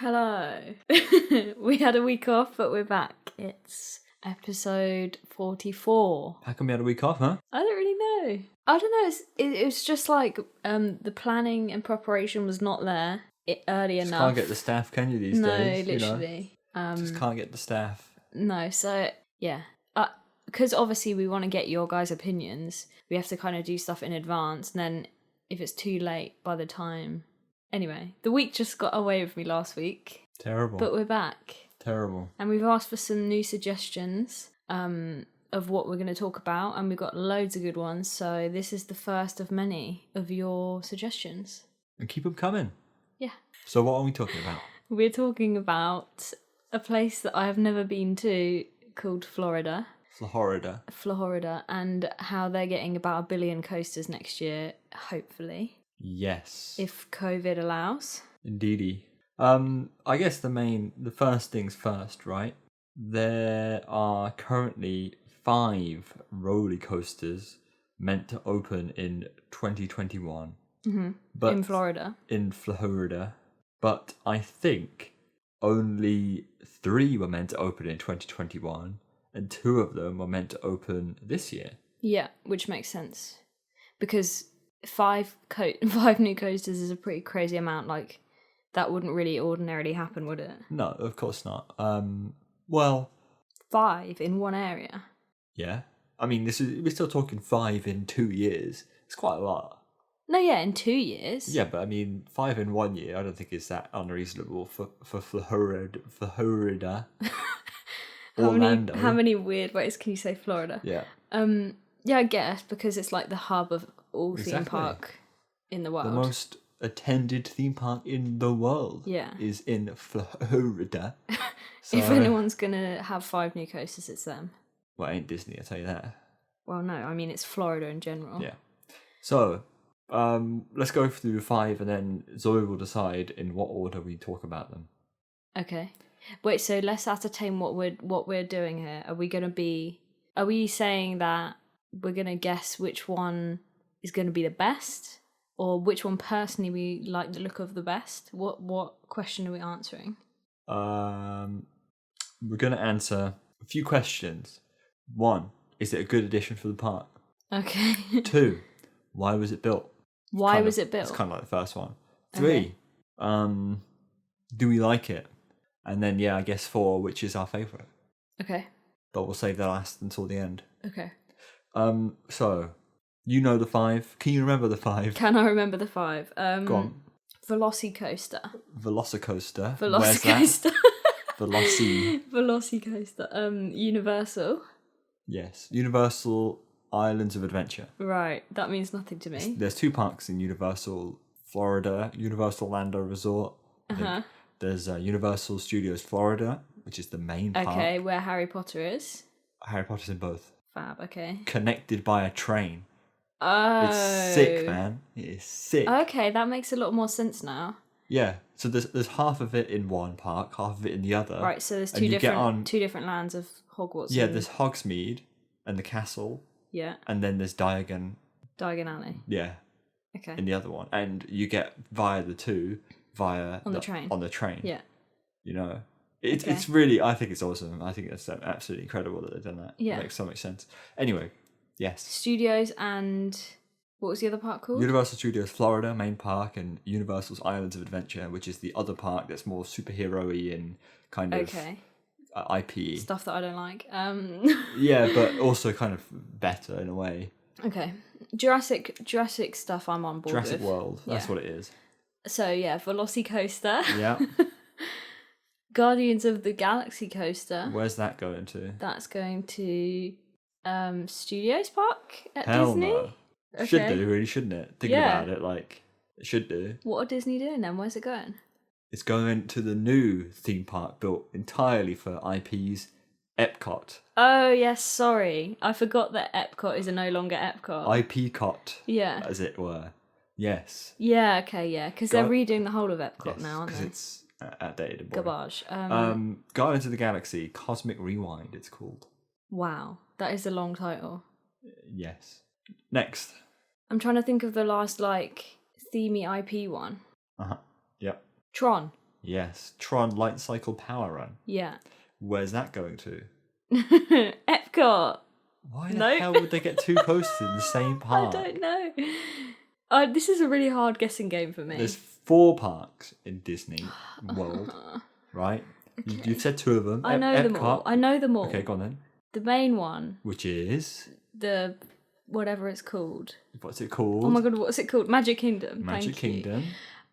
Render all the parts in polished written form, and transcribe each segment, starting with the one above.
Hello. We had a week off, but we're back. It's episode 44. How come we had a week off, huh? I don't really know. I don't know. It was just like the planning and preparation was not there early enough. Can't get the staff, can you, these days? No, literally. Just can't get the staff. No, so, yeah. Because obviously we want to get your guys' opinions. We have to kind of do stuff in advance. And then if it's too late by the time... Anyway, the week just got away with me last week. Terrible. But we're back. Terrible. And we've asked for some new suggestions of what we're going to talk about. And we've got loads of good ones. So this is the first of many of your suggestions. And keep them coming. Yeah. So what are we talking about? We're talking about a place that I have never been to called Florida. Florida. And how they're getting about 1 billion coasters next year, hopefully. Yes. If COVID allows. Indeedy. I guess the first things first, right? There are currently 5 roller coasters meant to open in 2021. Mm-hmm. But in Florida. In Florida. But I think only 3 were meant to open in 2021 and 2 of them were meant to open this year. Yeah, which makes sense. Because 5 new coasters is a pretty crazy amount. Like, that wouldn't really ordinarily happen, would it? No, of course not. Well, 5 in one area. Yeah, I mean, we're still talking 5 in 2 years. It's quite a lot. No, yeah, in 2 years. Yeah, but I mean, 5 in 1 year. I don't think it's that unreasonable for Florida. Orlando. How many weird ways can you say Florida? Yeah. Yeah, I guess because it's like the hub of all theme park in the world. The most attended theme park in the world is in Florida. So, if anyone's going to have 5 new coasters, it's them. Well, it ain't Disney, I'll tell you that. Well, no, I mean, it's Florida in general. Yeah. So, let's go through the 5 and then Zoe will decide in what order we talk about them. Okay. Wait, so let's ascertain what we're doing here. Are we saying that we're going to guess which one is going to be the best, or which one personally we like the look of the best? What question are we answering? We're going to answer a few questions. 1, is it a good addition for the park? Okay. 2, why was it built? Why was it built? It's kind of like the first one. 3, do we like it? And then, I guess 4, which is our favourite. Okay. But we'll save that last until the end. Okay. So, you know the 5. Can you remember the 5? Can I remember the 5? Go on. Velocicoaster. Velocicoaster. Velocicoaster. Veloci. Velocicoaster. Universal. Yes. Universal Islands of Adventure. Right. That means nothing to me. There's 2 parks in Universal Florida. Universal Orlando Resort. There's Universal Studios Florida, which is the main park. Okay, where Harry Potter is. Harry Potter's in both. Fab, okay. Connected by a train. Oh. It's sick, man. It is sick. Okay, that makes a lot more sense now. Yeah, so there's half of it in one park, half of it in the other. Right, so there's two different lands of Hogwarts. Yeah, there's Hogsmeade and the castle. Yeah. And then there's Diagon Alley. Yeah. Okay. In the other one. And you get via the 2 on the train. On the train. Yeah. You know. It's really, I think it's awesome. I think it's absolutely incredible that they've done that. Yeah. It makes so much sense. Anyway, yes. Studios and what was the other park called? Universal Studios Florida, main park, and Universal's Islands of Adventure, which is the other park that's more superhero-y and kind of IP. Stuff that I don't like. Yeah, but also kind of better in a way. Okay. Jurassic stuff I'm on board with. Jurassic World, that's what it is. So yeah, Velocicoaster. Yeah. Guardians of the Galaxy coaster. Where's that going to? That's going to Studios Park at Hell Disney. No. Okay. Should do, really, shouldn't it? Thinking about it, like, it should do. What are Disney doing then? Where's it going? It's going to the new theme park built entirely for IPs, Epcot. Oh, yes, sorry. I forgot that Epcot is no longer Epcot. IP-cot, yeah, as it were. Yes. Yeah, okay, yeah. Because they're redoing the whole of Epcot now, aren't they? Because it's outdated and boring. Garbage. Guardians of the Galaxy, Cosmic Rewind, it's called. Wow, that is a long title. Yes. Next. I'm trying to think of the last, themey IP one. Yep. Tron. Yes. Tron Light Cycle Power Run. Yeah. Where's that going to? Epcot. Why the Nope. hell would they get two coasters in the same park? I don't know. This is a really hard guessing game for me. There's 4 parks in Disney World, right? Okay. You've said 2 of them. I know them all. I know them all. Okay, go on then. The main one. Which is? The whatever it's called. What's it called? Oh my god, what's it called? Magic Kingdom. Magic Kingdom.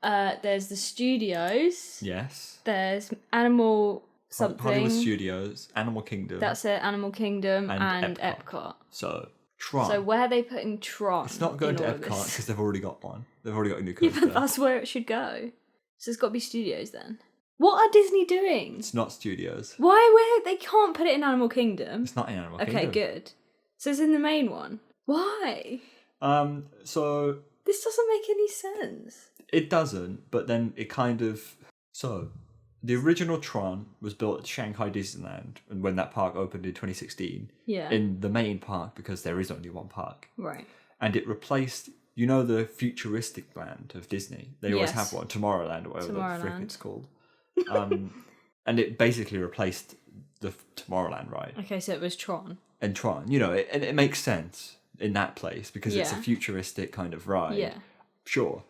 There's the studios. Yes. There's Animal something. Hollywood Studios, Animal Kingdom. That's it, Animal Kingdom and Epcot. Epcot. So, Tron. So where are they putting Tron? It's not going to Epcot because they've already got one. They've already got a new coaster. Yeah, but that's where it should go. So it's got to be studios then. What are Disney doing? It's not studios. Why? They can't put it in Animal Kingdom. It's not in Animal Kingdom. Okay, good. So it's in the main one. Why? So This doesn't make any sense. it doesn't, but then it kind of. So, the original Tron was built at Shanghai Disneyland, and when that park opened in 2016, Yeah. in the main park because there is only one park, Right. and it replaced. You know the futuristic land of Disney. They always Yes. have one, Tomorrowland or whatever the frick Tomorrowland. it's called. And it basically replaced the Tomorrowland ride Okay, so it was Tron. and Tron. You know, and it makes sense in that place because it's a Yeah. futuristic kind of ride. Yeah. Sure.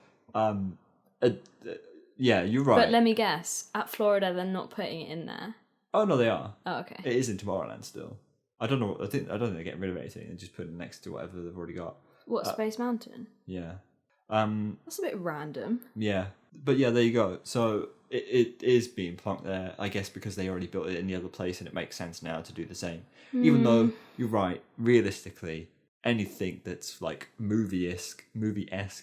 Yeah, you're right. But let me guess. At Florida, they're not putting it in there. Oh no, they are. Oh, okay. It is in Tomorrowland still. I don't know. I don't think they're getting rid of anything and just putting it next to whatever they've already got. What, Space Mountain? Yeah. That's a bit random. Yeah. But yeah, there you go. So it is being plunked there, I guess, because they already built it in the other place, and it makes sense now to do the same. Even though you're right, realistically, anything that's like movie-esque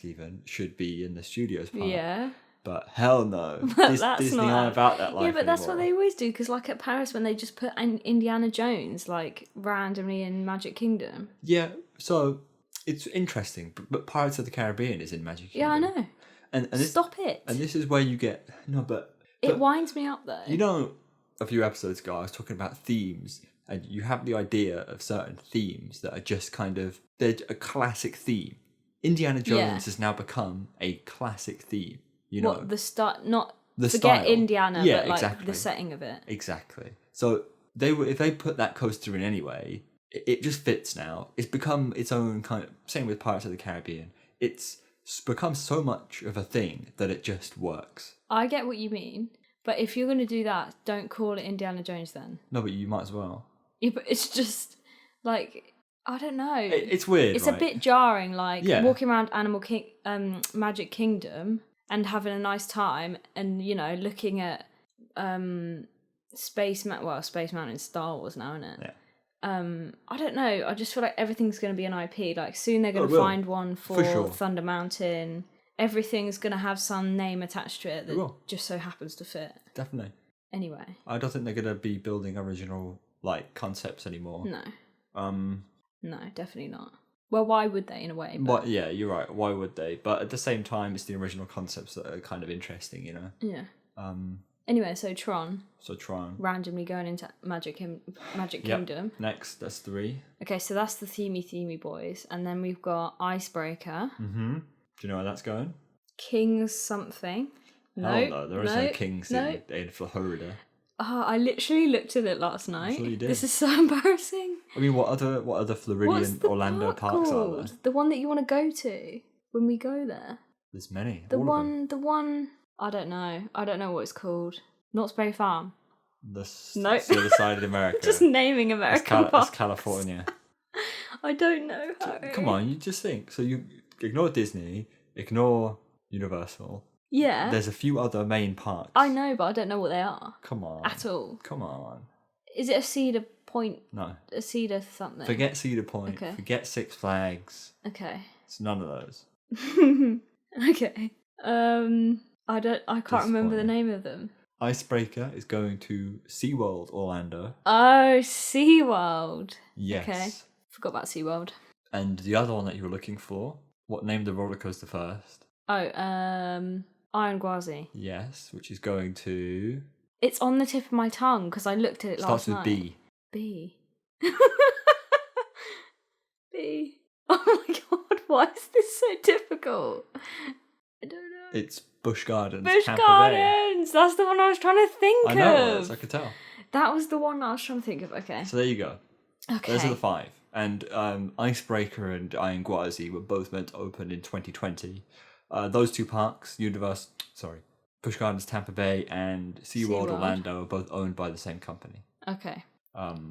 even should be in the studios park. Yeah. But hell no, That's Disney not aren't about that life. Yeah, but that's what anymore. they always do, because like at Paris, when they just put Indiana Jones like randomly in Magic Kingdom. Yeah, so it's interesting, but Pirates of the Caribbean is in Magic Kingdom. Yeah, I know. And this, Stop it. And this is where you get but It winds me up though. you know, a few episodes ago, I was talking about themes, and you have the idea of certain themes that are just kind of they're a classic theme. Indiana Jones has now become a classic theme. You know, What the start? Not the forget style. Indiana, Yeah, but like exactly. the setting of it. Exactly. So if they put that coaster in anyway, it just fits now. It's become its own kind of. Same with Pirates of the Caribbean. It's become so much of a thing that it just works. I get what you mean, but if you're going to do that, don't call it Indiana Jones then. No, but you might as well. Yeah, but it's just like I don't know. It's weird. It's right? a bit jarring, like Yeah. walking around Magic Kingdom and having a nice time, and looking at Space Mountain's Star Wars now, isn't it? Yeah. I don't know. I just feel like everything's going to be an IP. Like soon they're going it to will. find one for sure. Thunder Mountain. Everything's going to have some name attached to it that will. just so happens to fit. Definitely. Anyway, I don't think they're gonna be building original concepts anymore. no, no, definitely not. Well, why would they in a way? But yeah, you're right. Why would they? But at the same time, it's the original concepts that are kind of interesting, you know. Yeah. Um. Anyway, so Tron So Tron. randomly going into Magic Yep. Kingdom. Next, that's 3. Okay, so that's the themey boys, and then we've got Icebreaker, Mm-hmm. Do you know where that's going? Kings something. No, there is no kings in Florida. Oh, I literally looked at it last night. sure you did. This is so embarrassing. I mean, what other What's Floridian the Orlando park parks called? are there? The one that you want to go to when we go there. There's many. The all of them. one. I don't know. I don't know what it's called. Knott's Berry Farm. Nope. It's the other side of America. Just naming American It's parks. California. I don't know. Harry. Come on, you just think. So you ignore Disney, ignore Universal. Yeah. There's a few other main parks. I know, but I don't know what they are Come on. at all. Come on. Is it a Cedar Point? No. A Cedar something? Forget Cedar Point. Okay. Forget Six Flags. Okay. It's none of those. Okay. I can't remember the name of them. Icebreaker is going to SeaWorld Orlando. Oh, SeaWorld. Yes. Okay. Forgot about SeaWorld. And the other one that you were looking for, what named the roller coaster first? Oh, Ayan Gwazi. Yes, which is going to... It's on the tip of my tongue because I looked at it last Starts with night. B. B. B. Oh my god, why is this so difficult? I don't know. It's Busch Gardens, Busch Tampa Bay. Gardens! That's the one I was trying to think I know, of. I could tell. That was the one I was trying to think of. Okay. So there you go. Okay. Those are the 5. And Icebreaker and Ayan Gwazi were both meant to open in 2020. Those 2 parks, Busch Gardens Tampa Bay and SeaWorld Orlando, are both owned by the same company. Okay.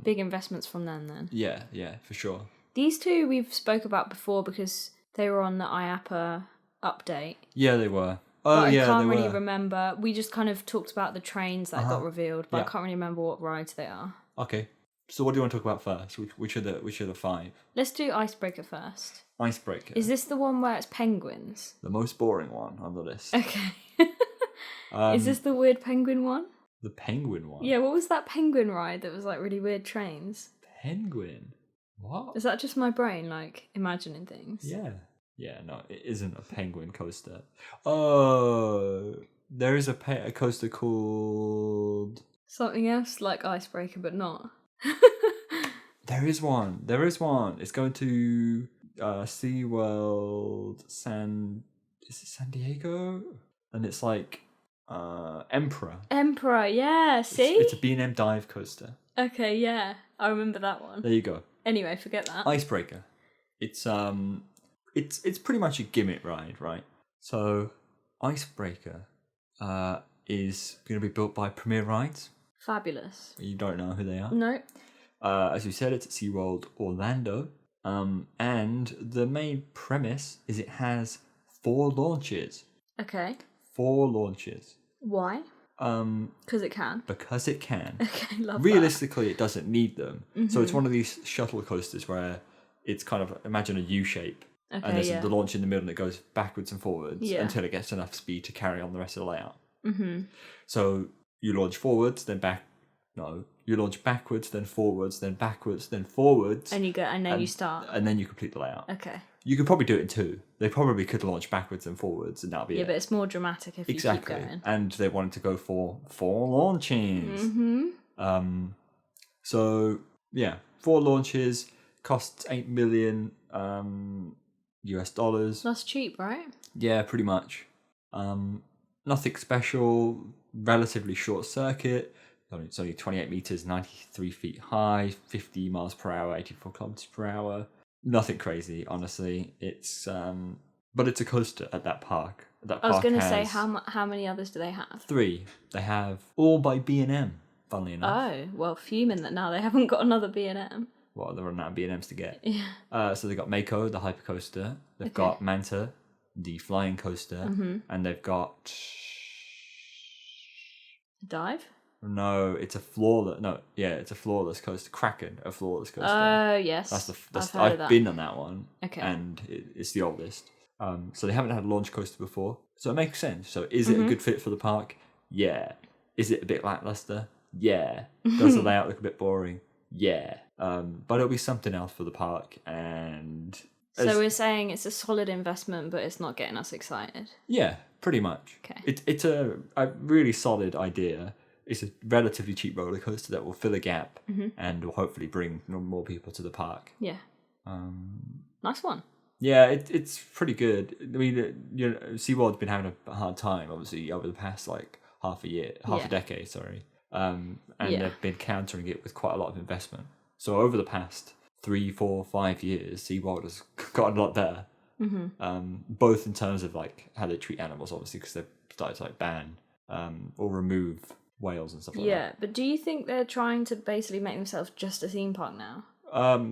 Big investments from them then. Yeah, for sure. These 2 we've spoke about before because they were on the IAPA update. Yeah, they were. Oh, but I can't really remember. We just kind of talked about the trains that got revealed, but I can't really remember what rides they are. Okay. So what do you want to talk about first? Which are the 5? Let's do Icebreaker first. Icebreaker. Is this the one where it's penguins? The most boring one on the list. Okay. Is this the weird penguin one? The penguin one? Yeah, what was that penguin ride that was like really weird trains? Penguin? What? Is that just my brain, like, imagining things? Yeah. Yeah, no, it isn't a penguin coaster. Oh, there is a coaster called... Something else like Icebreaker, but not. There is one. It's going to SeaWorld Is it San Diego? And it's like Emperor. Emperor, yeah, see? It's a B&M dive coaster. Okay, yeah. I remember that one. There you go. Anyway, forget that. Icebreaker. It's pretty much a gimmick ride, right? So Icebreaker is going to be built by Premier Rides. Fabulous. You don't know who they are? No. As we said, it's at SeaWorld Orlando. And the main premise is it has 4 launches. Okay. 4 launches. Why? Because it can. Because it can. Okay, love Realistically, it doesn't need them. Mm-hmm. So it's one of these shuttle coasters where it's kind of, imagine a U shape. Okay, and there's the launch in the middle and it goes backwards and forwards until it gets enough speed to carry on the rest of the layout. Mm-hmm. So you launch forwards, then you launch backwards, then forwards, then backwards, then forwards. And then you start. And then you complete the layout. Okay. You could probably do it in 2. They probably could launch backwards and forwards and that'll be it. Yeah, but it's more dramatic if you keep going. And they wanted to go for 4 launches. Mm-hmm. So, yeah, 4 launches, costs $8 million US dollars. That's cheap, right? Yeah, pretty much. Nothing special, relatively short circuit. It's only 28 meters, 93 feet high, 50 miles per hour, 84 kilometers per hour. Nothing crazy, honestly. It's but it's a coaster at that park. I was going to say, how many others do they have? 3. They have all by B&M, funnily enough. Oh, well, fuming that now they haven't got another B&M. Well, they're running out of B&Ms to get. Yeah. So they've got Mako, the hypercoaster. They've got Manta, the flying coaster. Mm-hmm. And they've got... Dive? No, it's a flawless coaster. Kraken, a flawless coaster. Oh, yes. I've been on that one. Okay. And it's the oldest. So they haven't had a launch coaster before. So it makes sense. So is it a good fit for the park? Yeah. Is it a bit lackluster? Yeah. Does the layout look a bit boring? Yeah. But it'll be something else for the park. And... So we're saying it's a solid investment, but it's not getting us excited. Yeah, pretty much. Okay. It's a really solid idea. It's a relatively cheap roller coaster that will fill a gap and will hopefully bring more people to the park. Yeah. Nice one. Yeah, it's pretty good. I mean, SeaWorld's been having a hard time, obviously, over the past half a decade, sorry. And they've been countering it with quite a lot of investment. So over the past 3, 4, 5 years, SeaWorld has gotten a lot better. Mm-hmm. Both in terms of how they treat animals, obviously, because they've started to ban or remove whales and stuff like that. Yeah, but do you think they're trying to basically make themselves just a theme park now?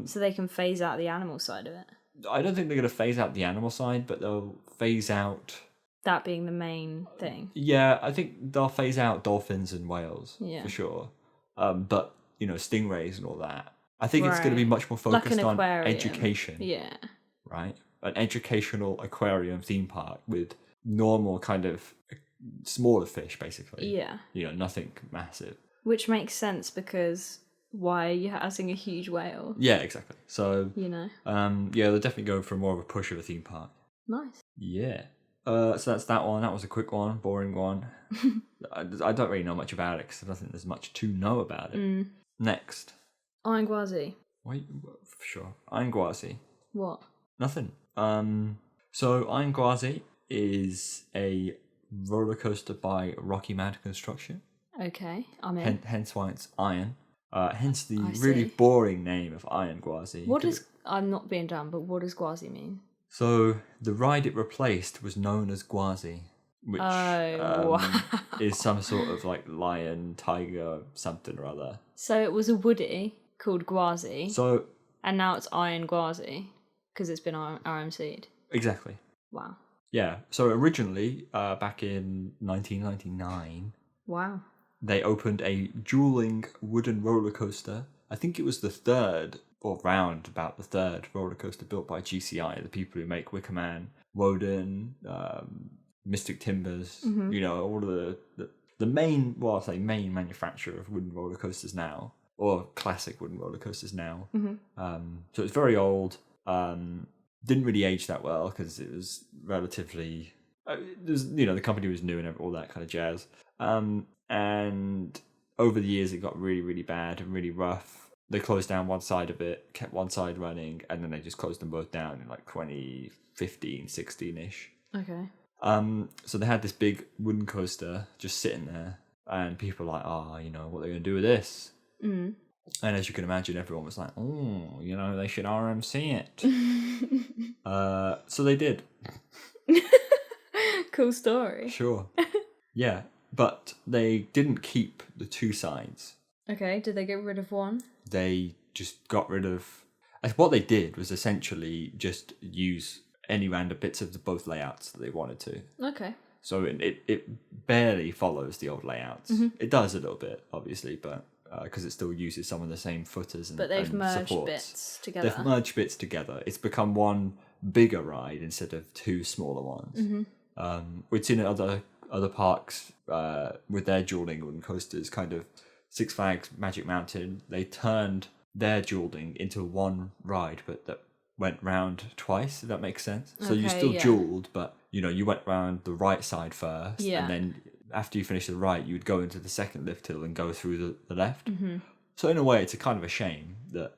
So they can phase out the animal side of it? I don't think they're going to phase out the animal side, but they'll phase out... That being the main thing? Yeah, I think they'll phase out dolphins and whales, for sure. But, stingrays and all that. I think it's going to be much more focused on education. Yeah. Right? An educational aquarium theme park with normal kind of smaller fish, basically. Yeah. Nothing massive. Which makes sense because why are you housing a huge whale? Yeah, exactly. So, yeah, they're definitely going for more of a push of a theme park. Nice. Yeah. So that's that one. That was a quick one, boring one. I don't really know much about it because I don't think there's much to know about it. Next. Ayan Gwazi. Wait, sure. Ayan Gwazi. What? Nothing. So Ayan Gwazi is a roller coaster by Rocky Mountain Construction. Okay, I'm in. Hence why it's Ayan. Hence the I really see. boring name of Ayan Gwazi. What does... I'm not being dumb, but what does Gwazi mean? So the ride it replaced was known as Gwazi, which Wow. is some sort of like lion, tiger, something or other. So it was a woody called Gwazi, So and now it's Ayan Gwazi because it's been RMC'd. exactly. Wow. Yeah. So originally, back in 1999, Wow. they opened a dueling wooden roller coaster. I think it was the third, or round about the third roller coaster built by GCI, the people who make Wicker Man, Woden, Mystic Timbers, all of the main, well, I'll say main manufacturer of wooden roller coasters now, or classic wooden roller coasters now. So it's very old. Didn't really age that well because it was relatively, the company was new and all that kind of jazz. And over the years, it got really, really bad and really rough. They closed down one side of it, kept one side running, and then they just closed them both down in like 2015, 16-ish. Okay. So they had this big wooden coaster just sitting there, and people were like, what are they going to do with this? And as you can imagine, everyone was like, they should RMC it. So they did. Cool story. Sure. Yeah, but they didn't keep the two sides. Okay, did they get rid of one? They just got rid of... What they did was essentially just use any random bits of both layouts that they wanted to. Okay. So it barely follows the old layouts. It does a little bit, obviously, but because it still uses some of the same footers and But they've and merged supports. bits together. They've merged bits together. It's become one bigger ride instead of two smaller ones. We've seen it at other parks with their dueling wooden coasters, kind of Six Flags Magic Mountain. They turned their dueling into one ride, but that went round twice, if that makes sense. So you still dueled, but you went round the right side first, and then after you finish the right, you would go into the second lift hill and go through the left. So in a way, it's a kind of a shame that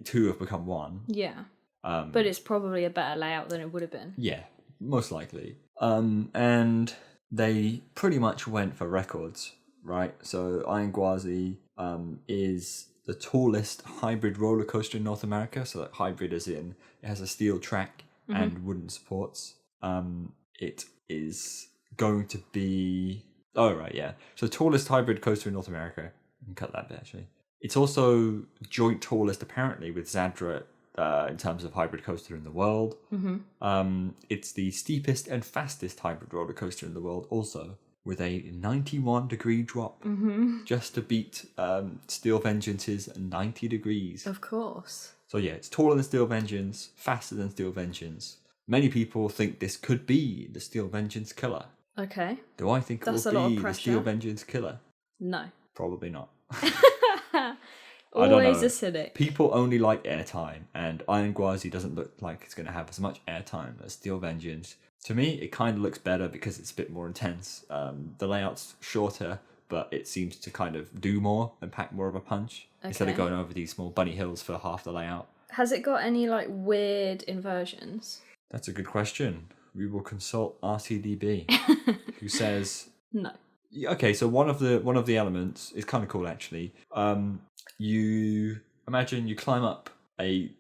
two have become one. Yeah. But it's probably a better layout than it would have been. Yeah, most likely. And they pretty much went for records, right? So Ayan Gwazi is the tallest hybrid roller coaster in North America. So that hybrid as in it has a steel track and wooden supports. It is going to be... Oh, right, yeah. So tallest hybrid coaster in North America. You can cut that bit, actually. It's also joint tallest, apparently, with Zadra in terms of hybrid coaster in the world. It's the steepest and fastest hybrid roller coaster in the world also, with a 91-degree drop, just to beat Steel Vengeance's 90 degrees. Of course. So yeah, it's taller than Steel Vengeance, faster than Steel Vengeance. Many people think this could be the Steel Vengeance killer. Okay. Do I think That's it a lot will of be the pressure. Steel Vengeance killer? No. Probably not. Always I don't know. acidic. People only like airtime, and Ayan Gwazi doesn't look like it's going to have as much airtime as Steel Vengeance. To me, it kind of looks better because it's a bit more intense. The layout's shorter, but it seems to kind of do more and pack more of a punch instead of going over these small bunny hills for half the layout. Has it got any like weird inversions? That's a good question. We will consult RTDB, who says No. Okay, so one of the elements is kind of cool actually. You imagine you climb up a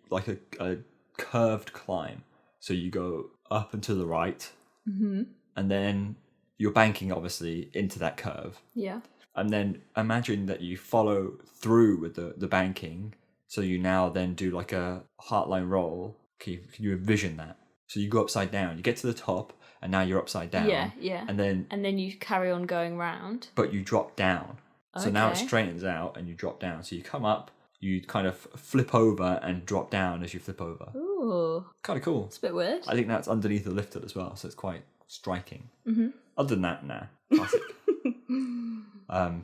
curved climb, so you go up and to the right, and then you're banking obviously into that curve. Yeah. And then imagine that you follow through with the banking, so you now then do like a heartline roll. Can you envision that? So you go upside down, you get to the top, and now you're upside down. Yeah. And then you carry on going round. But you drop down. So now it Okay. straightens out and you drop down. So you come up, you kind of flip over and drop down as you flip over. Ooh. Kind of cool. It's a bit weird. I think that's underneath the lift hill as well, so it's quite striking. Other than that, nah. Classic.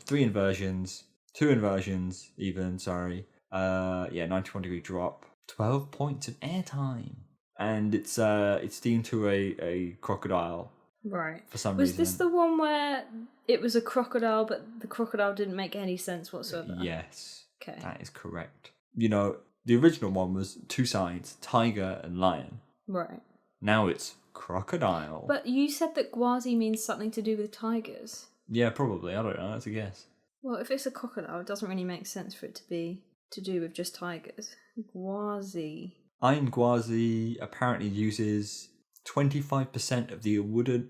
3 inversions, 2 inversions even, sorry. 91-degree drop. 12 points of airtime. And it's themed to a crocodile. Right. For some reason. Was this the one where it was a crocodile, but the crocodile didn't make any sense whatsoever? Yes. Okay. That is correct. The original one was 2 sides, tiger and lion. Right. Now it's crocodile. But you said that Gwazi means something to do with tigers. Yeah, probably. I don't know. That's a guess. Well, if it's a crocodile, it doesn't really make sense for it to be to do with just tigers. Gwazi. Ayan Gwazi apparently uses 25% of the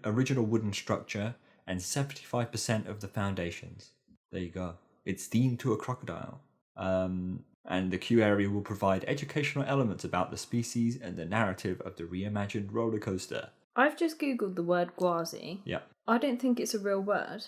original wooden structure and 75% of the foundations. There you go. It's themed to a crocodile. And the queue area will provide educational elements about the species and the narrative of the reimagined roller coaster. I've just googled the word Gwazi. Yeah. I don't think it's a real word.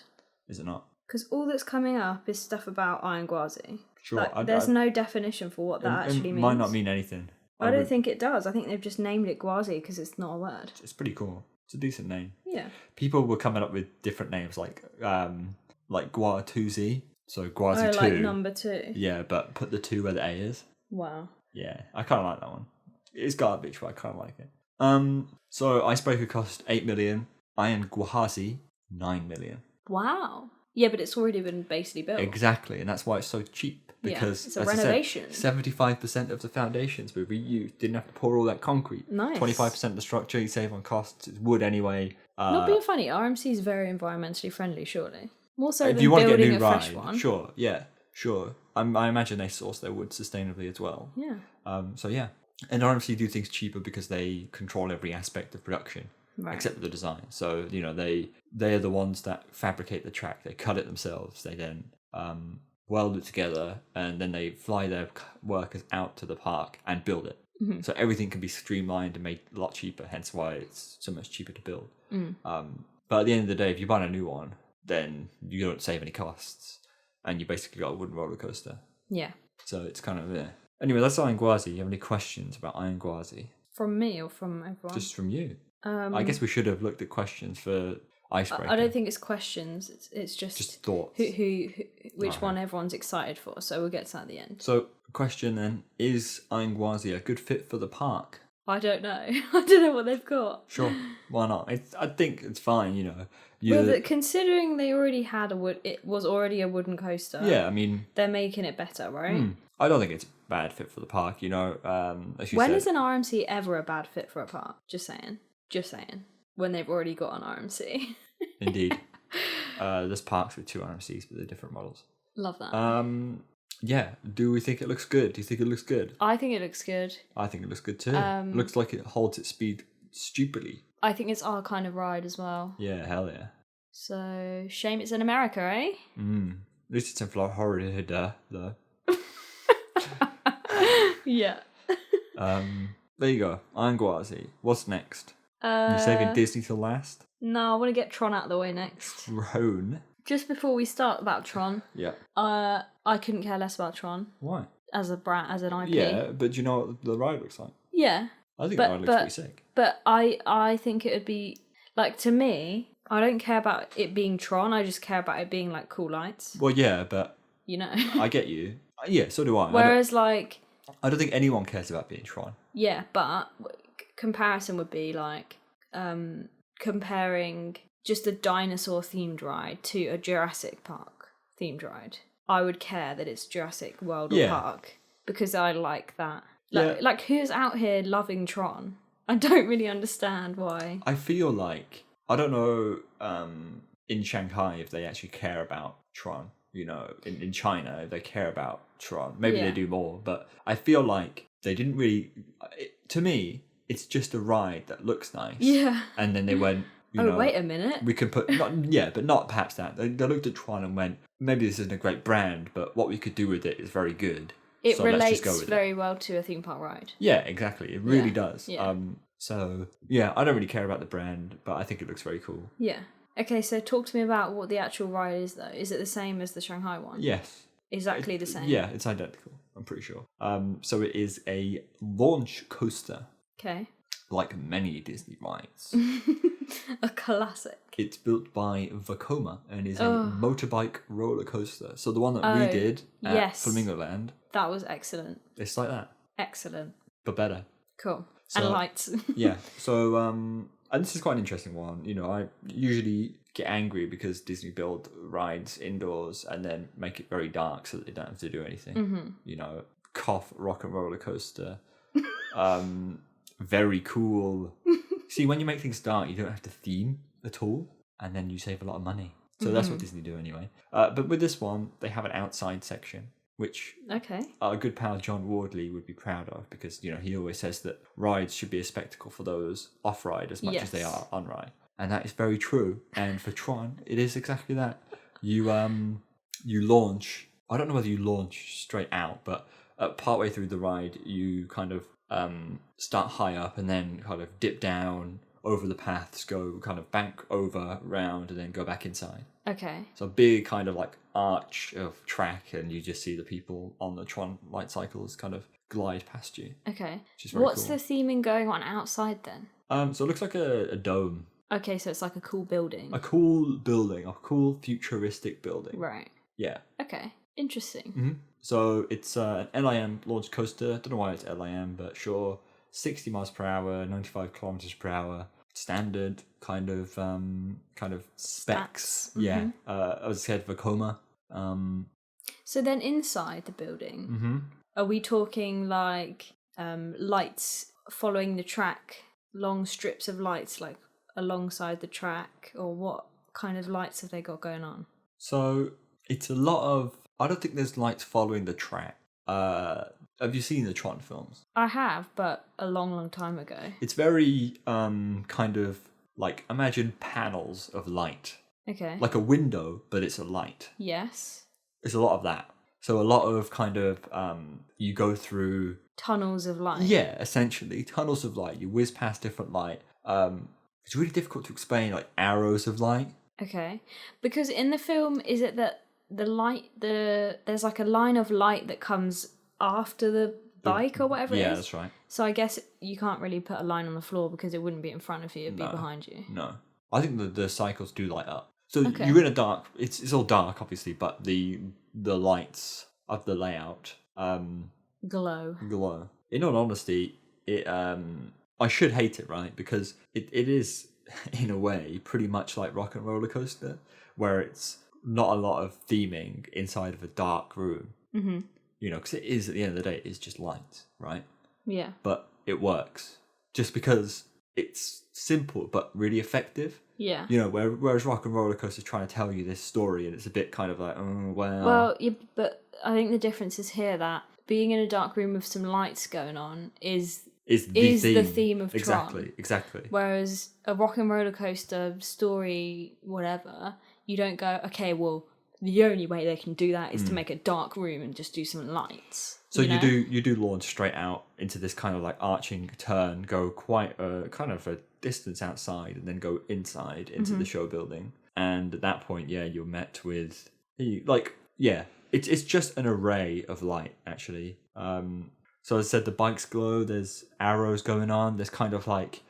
Is it not? Because all that's coming up is stuff about Ayan Gwazi. Sure. There's no definition for what that actually it means. might not mean anything. I don't think it does. I think they've just named it Gwazi because it's not a word. It's pretty cool. It's a decent name. Yeah. People were coming up with different names like Gwa2Z. So Gwazi 2. like number 2. Yeah, but put the 2 where the A is. Wow. Yeah, I kind of like that one. It's garbage, but I kind of like it. So Icebreaker cost 8 million. Ayan Gwazi 9 million. Wow. Yeah, but it's already been basically built. Exactly, and that's why it's so cheap. Because it's a renovation. 75% of the foundations were reused. Didn't have to pour all that concrete. Nice. 25% of the structure you save on costs. It's wood anyway. Not being funny, RMC is very environmentally friendly, surely. More so if than you want to get a building new a fresh ride, one. sure, yeah, sure. I imagine they source their wood sustainably as well. Yeah. So yeah, and RMC do things cheaper because they control every aspect of production, Right. except for the design. So they are the ones that fabricate the track. They cut it themselves. They then weld it together, and then they fly their workers out to the park and build it. Mm-hmm. So everything can be streamlined and made a lot cheaper. Hence why it's so much cheaper to build. But at the end of the day, if you buy a new one, then you don't save any costs, and you basically got a wooden roller coaster. Yeah. So it's kind of Anyway, that's Ayan Gwazi. You have any questions about Ayan Gwazi? From me or from everyone? Just from you. I guess we should have looked at questions for Icebreaker. I don't think it's questions. It's just thoughts. Which one everyone's excited for. So we'll get to that at the end. So, question then: is Ayan Gwazi a good fit for the park? I don't know. I don't know what they've got. Sure, why not? I think it's fine. Considering they already had it was already a wooden coaster. Yeah, I mean, they're making it better, right? I don't think it's a bad fit for the park. As you When said, is an RMC ever a bad fit for a park? Just saying. When they've already got an RMC. Indeed. There's parks with 2 RMCs, but they're different models. Love that. Yeah. Do we think it looks good? Do you think it looks good? I think it looks good. I think it looks good too. It looks like it holds its speed stupidly. I think it's our kind of ride as well. Yeah, hell yeah. So, shame it's in America, eh? At least it's in Florida, though. Yeah. There you go. Ayan Gwazi. What's next? You saving Disney till last? No, I want to get Tron out of the way next. Tron? Just before we start about Tron, Yeah. I couldn't care less about Tron Why? as an IP. Yeah, but do you know what the ride looks like? Yeah. I think the ride looks pretty sick. But I think it would be, like, to me, I don't care about it being Tron, I just care about it being, like, cool lights. Well, yeah, but... You know? I get you. Yeah, so do I. Whereas, I don't think anyone cares about being Tron. Yeah, but comparison would be, like, comparing just a dinosaur-themed ride to a Jurassic Park themed ride. I would care that it's Jurassic World or Park, because I like that. Like, who's out here loving Tron? I don't really understand why. I feel like, I don't know in Shanghai if they actually care about Tron. In China, if they care about Tron. Maybe they do more, but I feel like they didn't really... to me, it's just a ride that looks nice. Yeah. And then they went... wait a minute. We could put... but not perhaps that. They looked at Tron and went, maybe this isn't a great brand, but what we could do with it is very good. It so let's just go relates with very well to a theme park ride. Yeah, exactly. It really does. Yeah. So, yeah, I don't really care about the brand, but I think it looks very cool. Yeah. Okay, so talk to me about what the actual ride is, though. Is it the same as the Shanghai one? Yes. Exactly the same? Yeah, it's identical, I'm pretty sure. So it is a launch coaster. Okay. Like many Disney rides. A classic. It's built by Vekoma and is a motorbike roller coaster. So the one that we did at Flamingo Land. That was excellent. It's like that. Excellent. But better. Cool. So, and lights. Yeah. So, and this is quite an interesting one. I usually get angry because Disney build rides indoors and then make it very dark so that they don't have to do anything. Mm-hmm. Cough rock and roller coaster. Very cool See, when you make things dark, you don't have to theme at all, and then you save a lot of money. So that's what Disney do anyway. But with this one, they have an outside section, which our good pal John Wardley would be proud of, because he always says that rides should be a spectacle for those off-ride as much as they are on-ride. And that is very true. And for Tron, it is exactly that. You launch. I don't know whether you launch straight out, but partway through the ride, you kind of start high up and then kind of dip down over the paths, go kind of bank over, round, and then go back inside. Okay. So a big kind of like arch of track, and you just see the people on the Tron light cycles kind of glide past you. Okay. Which is very What's cool. the theming going on outside then? So it looks like a dome. Okay, so it's like a cool building. A cool building, a cool futuristic building. Right. Yeah. Okay. Interesting. Mm-hmm. So it's an LIM launch coaster. Don't know why it's LIM, but sure. 60 miles per hour, 95 kilometers per hour. Standard kind of specs. Yeah. I was scared of a coma. So then inside the building, are we talking like lights following the track, long strips of lights like alongside the track, or what kind of lights have they got going on? So it's a lot of... I don't think there's lights following the track. Have you seen the Tron films? I have, but a long, long time ago. It's very kind of like, imagine panels of light. Okay. Like a window, but it's a light. Yes. It's a lot of that. So a lot of kind of, you go through... Tunnels of light. Yeah, essentially. Tunnels of light. You whiz past different light. It's really difficult to explain, like arrows of light. Okay. Because in the film, is it that the light, there's like a line of light that comes after the bike or whatever it is? Yeah, that's right. So I guess you can't really put a line on the floor because it wouldn't be in front of you, it'd be behind you. No. I think the cycles do light up. So Okay. you're in a dark... It's all dark, obviously, but the lights of the layout Glow. In all honesty, it I should hate it, right? Because it is, in a way, pretty much like Rock and Roller Coaster, where it's not a lot of theming inside of a dark room. Mm-hmm. Because it is, at the end of the day, it's just light, right? Yeah. But it works. Just because it's simple, but really effective. Yeah. Whereas Rock and Roller Coaster is trying to tell you this story, and it's a bit kind of like, oh, well... Well, yeah, but I think the difference is here that being in a dark room with some lights going on is the theme of Tron. Exactly. Whereas a Rock and Roller Coaster story, whatever, you don't go, okay, well, the only way they can do that is to make a dark room and just do some lights. So you do launch straight out into this kind of like arching turn, go quite a kind of a distance outside, and then go inside into the show building. And at that point, yeah, you're met with it's just an array of light, actually. So as I said, the bikes glow. There's arrows going on. There's kind of like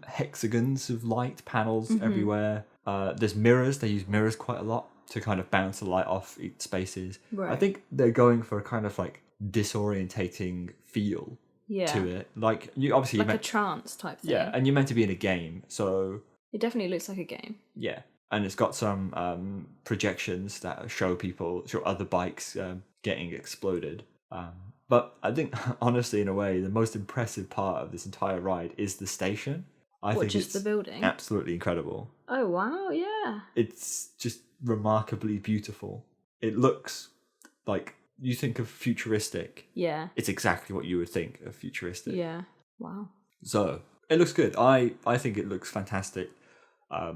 hexagons of light panels everywhere. There's mirrors. They use mirrors quite a lot to kind of bounce the light off each spaces. Right. I think they're going for a kind of like disorientating feel to it. Like you obviously like a trance type thing. Yeah, and you're meant to be in a game, so it definitely looks like a game. Yeah, and it's got some projections that show other bikes getting exploded. But I think, honestly, in a way, the most impressive part of this entire ride is the station. I think just the building? Absolutely incredible. Oh, wow, yeah. It's just remarkably beautiful. It looks like, you think of futuristic. Yeah. It's exactly what you would think of futuristic. Yeah. Wow. So, it looks good. I think it looks fantastic. A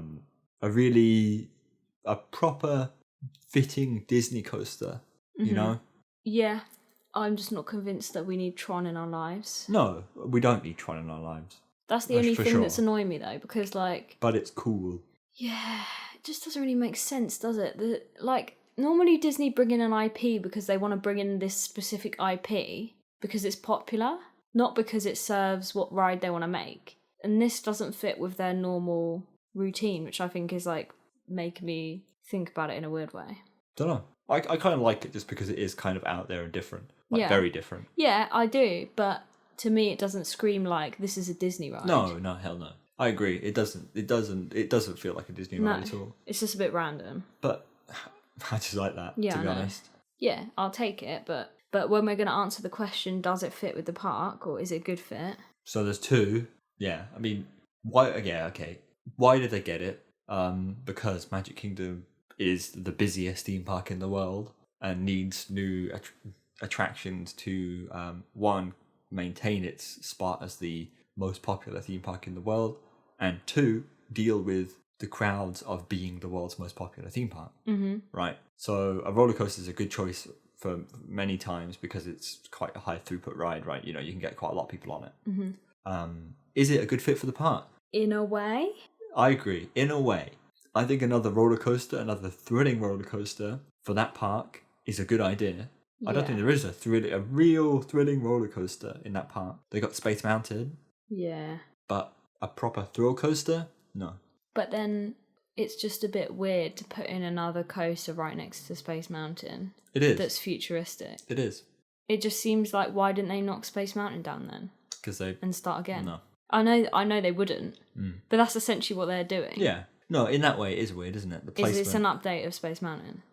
proper fitting Disney coaster, you know? Yeah. I'm just not convinced that we need Tron in our lives. No, we don't need Tron in our lives. That's the only thing that's annoying me, though, because, like... But it's cool. Yeah, it just doesn't really make sense, does it? Normally Disney bring in an IP because they want to bring in this specific IP because it's popular, not because it serves what ride they want to make. And this doesn't fit with their normal routine, which I think is, like, making me think about it in a weird way. Don't know. I kind of like it just because it is kind of out there and different. Very different. Yeah, I do, but to me it doesn't scream like this is a Disney ride. No, hell no. I agree. It doesn't feel like a Disney ride at all. It's just a bit random. But I just like that, to be honest. Yeah, I'll take it, but when we're going to answer the question, does it fit with the park or is it a good fit? So there's two. Yeah, I mean, Why? Yeah, okay. Why did they get it? Because Magic Kingdom is the busiest theme park in the world and needs new attractions to one, maintain its spot as the most popular theme park in the world, and two, deal with the crowds of being the world's most popular theme park. Mm-hmm. Right. So a roller coaster is a good choice for many times because it's quite a high throughput ride. Right. You know, you can get quite a lot of people on it. Mm-hmm. Is it a good fit for the park? In a way. I agree. In a way, I think another roller coaster, another thrilling roller coaster for that park is a good idea. I don't think there is a real thrilling roller coaster in that park. They got Space Mountain. Yeah. But a proper thrill coaster? No. But then it's just a bit weird to put in another coaster right next to Space Mountain. It is. That's futuristic. It is. It just seems like, why didn't they knock Space Mountain down then? Because they... And start again? No. I know they wouldn't. But that's essentially what they're doing. Yeah. No, in that way it is weird, isn't it? The placement. Is this an update of Space Mountain?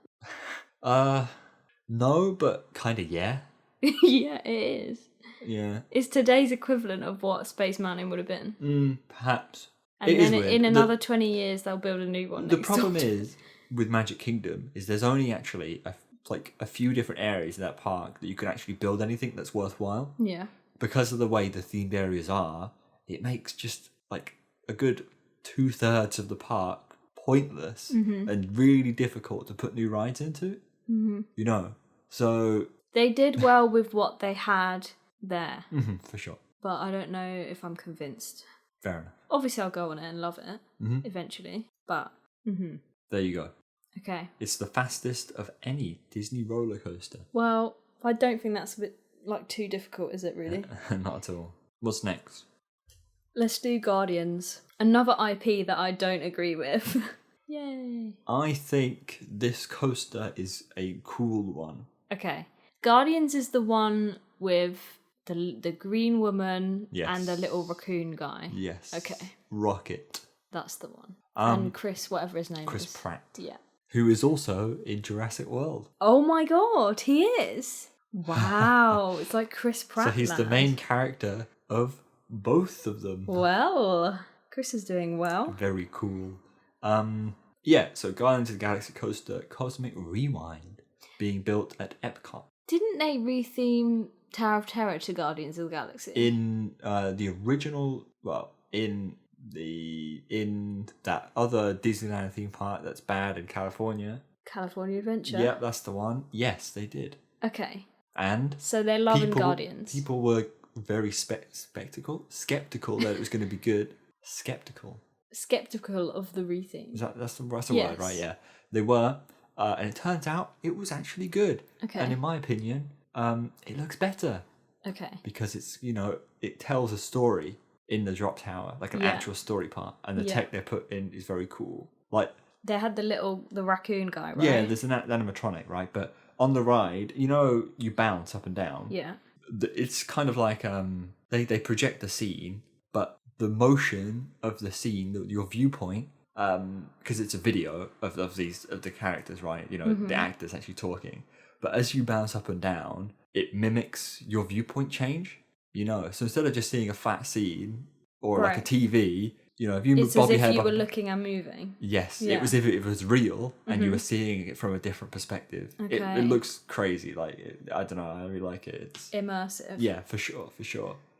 No, but kind of yeah. Yeah, it is. Yeah. It's today's equivalent of what Space Mountain would have been. Perhaps. And it then is weird. In another 20 years, they'll build a new one. The problem is, with Magic Kingdom, is there's only actually a few different areas in that park that you can actually build anything that's worthwhile. Yeah. Because of the way the themed areas are, it makes just like a good 2/3 of the park pointless and really difficult to put new rides into. Mm-hmm. You know, so they did well with what they had there. For sure. But I don't know if I'm convinced. Fair enough. Obviously, I'll go on it and love it eventually. But there you go. Okay. It's the fastest of any Disney roller coaster. Well, I don't think that's a bit too difficult, is it really? Not at all. What's next? Let's do Guardians. Another IP that I don't agree with. Yay. I think this coaster is a cool one. Okay. Guardians is the one with the green woman and the little raccoon guy. Yes. Okay. Rocket. That's the one. And Chris, whatever his name is. Chris Pratt. Yeah. Who is also in Jurassic World. Oh my god, he is. Wow. It's like Chris Pratt. So he's the main character of both of them. Well, Chris is doing well. Very cool. Yeah, so Guardians of the Galaxy Coaster Cosmic Rewind being built at Epcot. Didn't they retheme Tower of Terror to Guardians of the Galaxy? In the original, in that other Disneyland theme park that's bad in California. California Adventure? Yeah, that's the one. Yes, they did. Okay. And so they're loving Guardians. People were very skeptical that it was going to be good. Skeptical of the retheme. That's the word, right? Yeah, they were, and it turns out it was actually good. Okay. And in my opinion, it looks better. Okay. Because it's it tells a story in the drop tower, like an actual story part, and the tech they put in is very cool. Like they had the raccoon guy, right? Yeah, there's an animatronic, right? But on the ride, you bounce up and down. Yeah. It's kind of like they project the scene, but the motion of the scene, your viewpoint, because it's a video of the characters, right? The actors actually talking. But as you bounce up and down, it mimics your viewpoint change. So instead of just seeing a flat scene or like a TV, if you it's bob as your if head you up, were looking and moving. Yes, it was if it was real and you were seeing it from a different perspective. Okay. It looks crazy. I don't know. I really like it. It's immersive. Yeah, for sure.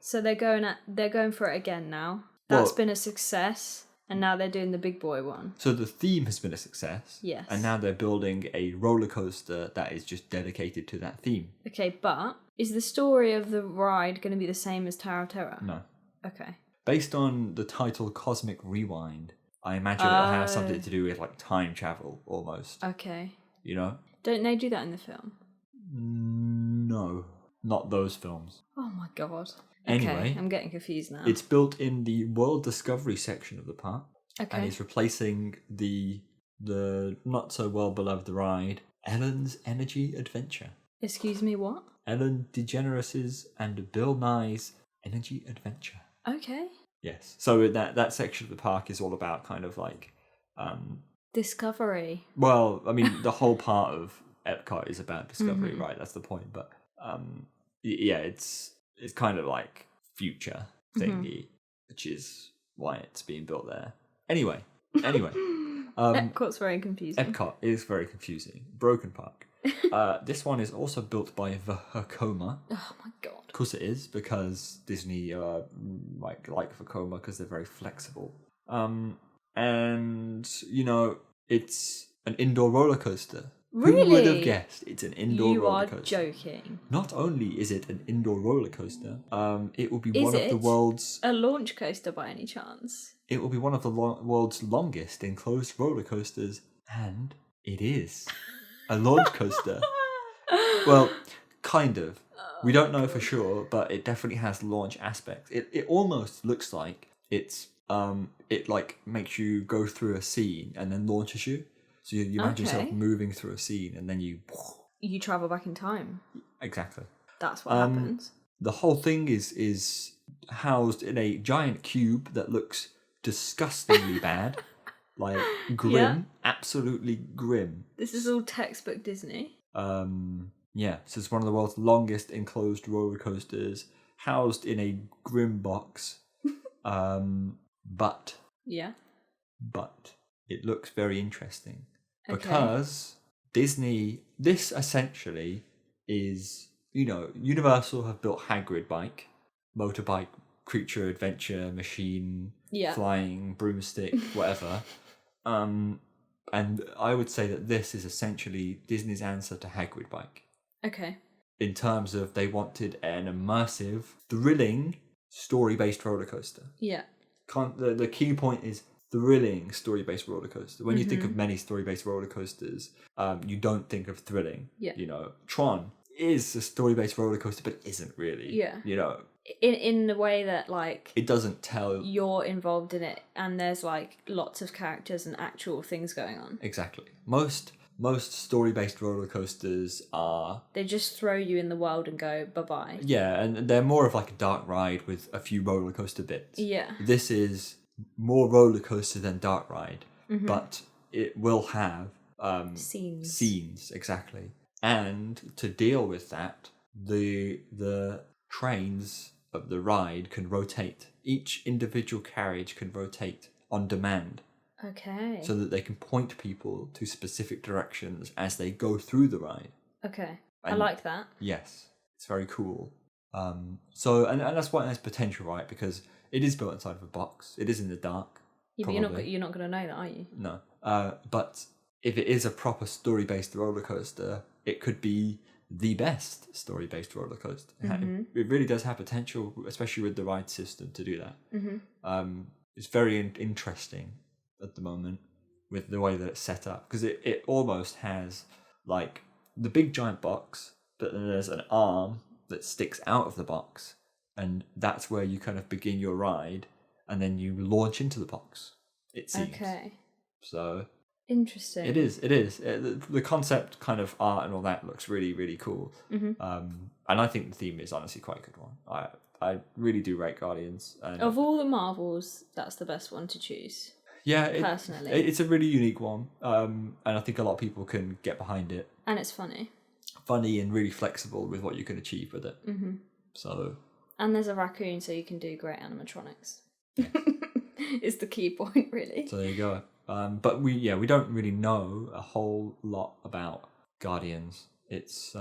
So they're going for it again now. That's been a success, and now they're doing the big boy one. So the theme has been a success. Yes. And now they're building a roller coaster that is just dedicated to that theme. Okay, but is the story of the ride going to be the same as Tower of Terror? No. Okay. Based on the title Cosmic Rewind, I imagine it'll have something to do with like time travel almost. Okay. Don't they do that in the film? No, not those films. Oh my god. Anyway, okay, I'm getting confused now. It's built in the World Discovery section of the park. Okay. And it's replacing the not so well beloved ride, Ellen's Energy Adventure. Excuse me, what? Ellen DeGeneres' and Bill Nye's Energy Adventure. Okay. Yes. So that section of the park is all about kind of like discovery. Well, I mean, the whole part of Epcot is about discovery, right? That's the point. But yeah, it's kind of like future thingy, which is why it's being built there. Anyway. Epcot's very confusing. Epcot is very confusing. Broken Park. This one is also built by Vekoma. Oh my god. Of course it is, because Disney like Vekoma because they're very flexible. And, it's an indoor roller coaster. Really? Who would have guessed it's an indoor roller coaster? You are joking. Not only is it an indoor roller coaster, it will be Is one of the world's... a launch coaster by any chance? It will be one of the world's longest enclosed roller coasters, and it is a launch coaster. Well, kind of. We don't know for sure, but it definitely has launch aspects. It almost looks like it like makes you go through a scene and then launches you. So you imagine yourself moving through a scene and then you travel back in time. Exactly. That's what happens. The whole thing is housed in a giant cube that looks disgustingly bad. Like grim, absolutely grim. This is all textbook Disney. Yeah, so it's one of the world's longest enclosed roller coasters, housed in a grim box. But it looks very interesting because Disney. This essentially is, Universal have built Hagrid bike, motorbike, creature, adventure, machine, flying, broomstick, whatever. And I would say that this is essentially Disney's answer to Hagrid bike. Okay. In terms of they wanted an immersive, thrilling, story-based roller coaster. Yeah. The key point is thrilling story-based roller coaster. When you think of many story-based roller coasters, you don't think of thrilling. Yeah. Tron is a story-based roller coaster, but isn't really. Yeah. In the way that it doesn't tell you're involved in it, and there's lots of characters and actual things going on. Exactly. Most story-based roller coasters are... They just throw you in the world and go, bye-bye. Yeah, and they're more of a dark ride with a few roller coaster bits. Yeah. This is more roller coaster than dark ride, but it will have... Scenes, exactly. And to deal with that, the trains of the ride can rotate. Each individual carriage can rotate on demand. Okay. So that they can point people to specific directions as they go through the ride. Okay. I like that. Yes. It's very cool. So that's why there's potential, right? Because it is built inside of a box. It is in the dark. Yeah, but you're not going to know that, are you? No. But if it is a proper story-based roller coaster, it could be the best story-based roller coaster. It really does have potential, especially with the ride system, to do that. It's very interesting at the moment with the way that it's set up, because it almost has the big giant box, but then there's an arm that sticks out of the box, and that's where you kind of begin your ride, and then you launch into the box, it seems. Okay. So interesting. It is. The concept kind of art and all that looks really, really cool. And I think the theme is honestly quite a good one. I really do rate Guardians. And of all the Marvels, that's the best one to choose. Yeah, personally, it's a really unique one, and I think a lot of people can get behind it. And it's funny and really flexible with what you can achieve with it. So. And there's a raccoon, so you can do great animatronics. Yes. Is the key point, really. So there you go. But we don't really know a whole lot about Guardians. It's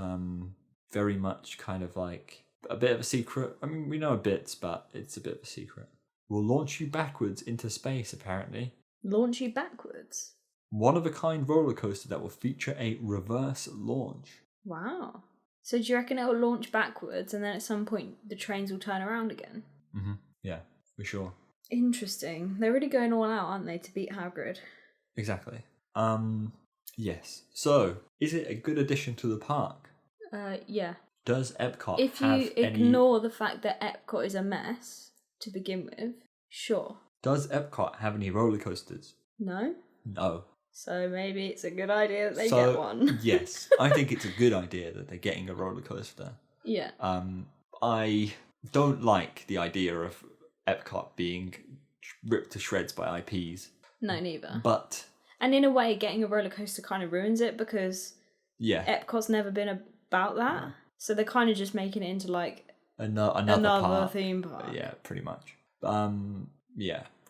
very much kind of a bit of a secret. I mean, we know bits, but it's a bit of a secret. Will launch you backwards into space, apparently. Launch you backwards? One-of-a-kind roller coaster that will feature a reverse launch. Wow. So do you reckon it'll launch backwards and then at some point the trains will turn around again? Yeah, for sure. Interesting. They're really going all out, aren't they, to beat Hagrid? Exactly. Yes. So, is it a good addition to the park? Yeah. Does Epcot if you ignore the fact that Epcot is a mess to begin with, sure. Does Epcot have any roller coasters? No. No. So maybe it's a good idea that they get one. Yes, I think it's a good idea that they're getting a roller coaster. Yeah. I don't like the idea of Epcot being ripped to shreds by IPs. No, neither. But... And in a way, getting a roller coaster kind of ruins it because Epcot's never been about that. Yeah. So they're kind of just making it into another theme park. Yeah, pretty much.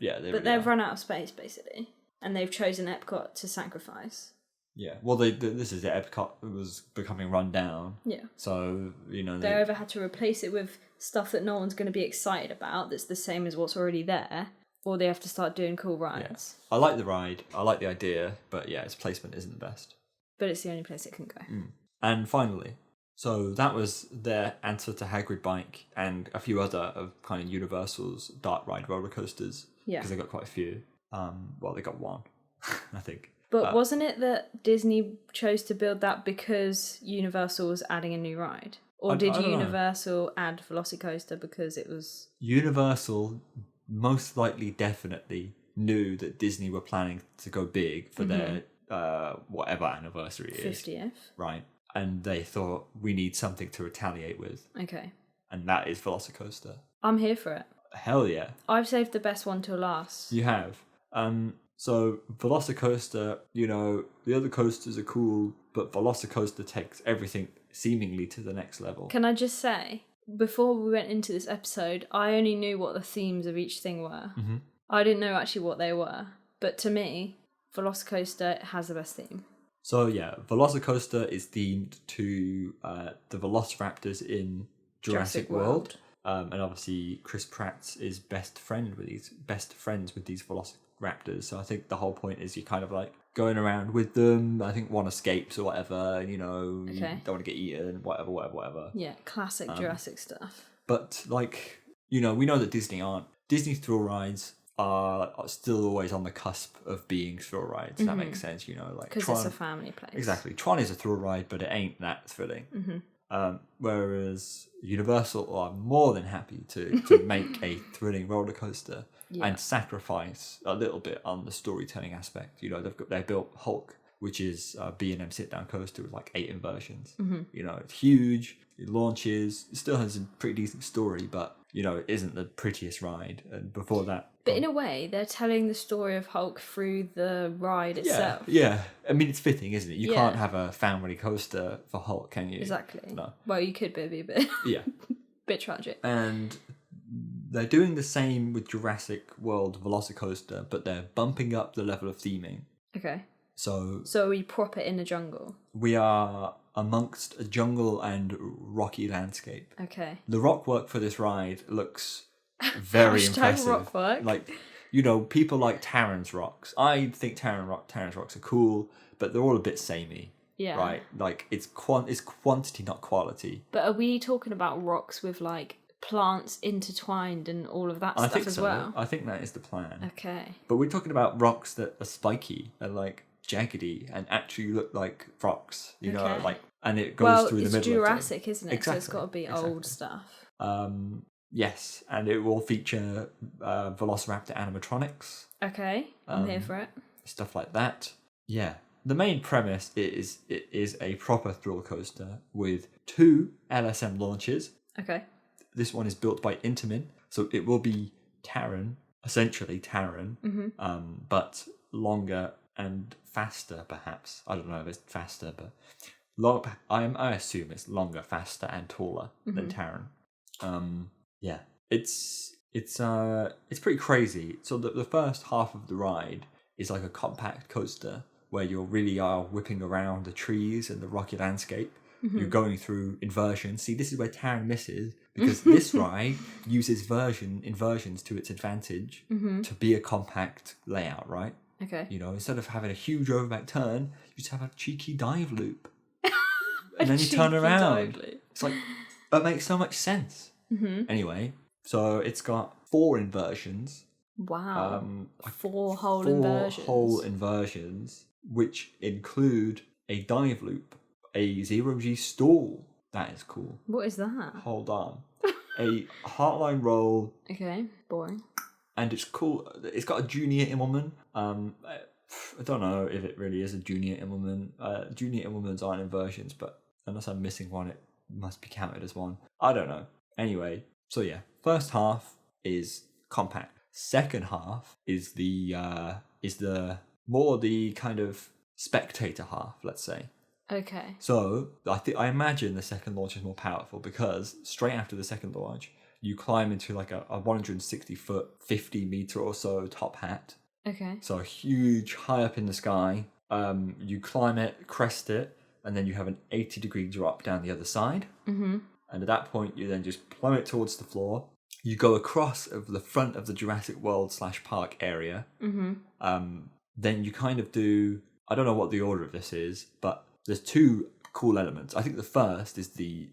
Yeah, they but really they've are. run out of space basically, and they've chosen Epcot to sacrifice. Yeah, well, this is it. Epcot was becoming run down. Yeah. So, They either had to replace it with stuff that no one's going to be excited about that's the same as what's already there, or they have to start doing cool rides. I like the ride. I like the idea, but yeah, its placement isn't the best. But it's the only place it can go. And finally, so that was their answer to Hagrid Bike and a few other of kind of Universal's dark ride roller coasters. Yeah. Because they got quite a few. Well, they got one, I think. But wasn't it that Disney chose to build that because Universal was adding a new ride? Or did I don't know. Universal add Velocicoaster because it was... Universal most likely definitely knew that Disney were planning to go big for their whatever anniversary it is. 50th? Right. And they thought, we need something to retaliate with. Okay. And that is Velocicoaster. I'm here for it. Hell yeah. I've saved the best one till last. You have. So Velocicoaster, the other coasters are cool, but Velocicoaster takes everything seemingly to the next level. Can I just say, before we went into this episode, I only knew what the themes of each thing were. Mm-hmm. I didn't know actually what they were. But to me, Velocicoaster has the best theme. So yeah, Velocicoaster is themed to the Velociraptors in Jurassic World. And obviously Chris Pratt is best friends with these Velociraptors. So I think the whole point is you kind of like going around with them. I think one escapes or whatever, and you don't want to get eaten, whatever. Yeah, classic Jurassic stuff. But like, we know that Disney thrill rides are still always on the cusp of being thrill rides. That makes sense, like because it's a family place. Exactly. Tron is a thrill ride, but it ain't that thrilling. Whereas Universal are more than happy to make a thrilling roller coaster and sacrifice a little bit on the storytelling aspect. They built Hulk, which is a B&M sit-down coaster with like 8 inversions. It's huge. It launches. It still has a pretty decent story, but it isn't the prettiest ride. And before that, but in a way, they're telling the story of Hulk through the ride itself. Yeah. I mean, it's fitting, isn't it? You can't have a family coaster for Hulk, can you? Exactly. No. Well, you could, but it'd be a bit, bit tragic. And they're doing the same with Jurassic World Velocicoaster, but they're bumping up the level of theming. Okay. So we prop it in the jungle. We are amongst a jungle and rocky landscape. Okay. The rock work for this ride looks very impressive. Rock work. Like, people like Taran's rocks. I think Taran's rocks are cool, but they're all a bit samey. Yeah. Right? Like, it's quantity, not quality. But are we talking about rocks with, like, plants intertwined and all of that stuff as well? I think that is the plan. Okay. But we're talking about rocks that are spiky and, like, jaggedy and actually look like rocks, and it goes through the middle it's Jurassic, isn't it? Exactly. So it's got to be old stuff. Yes, and it will feature Velociraptor animatronics. Okay, I'm here for it. Stuff like that. Yeah. The main premise is it is a proper thrill coaster with 2 LSM launches. Okay. This one is built by Intamin, so it will be essentially Taran, but longer and faster, perhaps. I don't know if it's faster, but I assume it's longer, faster, and taller than Taran. Yeah, it's pretty crazy. So the first half of the ride is like a compact coaster where you really are whipping around the trees and the rocky landscape. You're going through inversions. See, this is where Taran misses, because this ride uses inversions to its advantage to be a compact layout, right? Okay. Instead of having a huge overback turn, you just have a cheeky dive loop. And then you turn around. It's like, that makes so much sense. Anyway, so it's got 4 inversions. Wow. 4 whole 4 inversions. whole inversions, which include a dive loop, a 0G stall. That is cool. What is that? Hold on. A heartline roll. Okay, boring. And it's cool. It's got a junior Immelman. I don't know if it really is a junior Immelman. Junior Immelmans aren't inversions, but unless I'm missing one, it must be counted as one. I don't know. Anyway, so yeah, first half is compact. Second half is the more the kind of spectator half, let's say. Okay. So I imagine the second launch is more powerful because straight after the second launch, you climb into like a 160-foot, 50-meter or so top hat. Okay. So huge, high up in the sky. You climb it, crest it, and then you have an 80-degree drop down the other side. Mm-hmm. And at that point, you then just plummet towards the floor. You go across of the front of the Jurassic World / park area. Mm-hmm. Then you kind of do... I don't know what the order of this is, but there's two cool elements. I think the first is the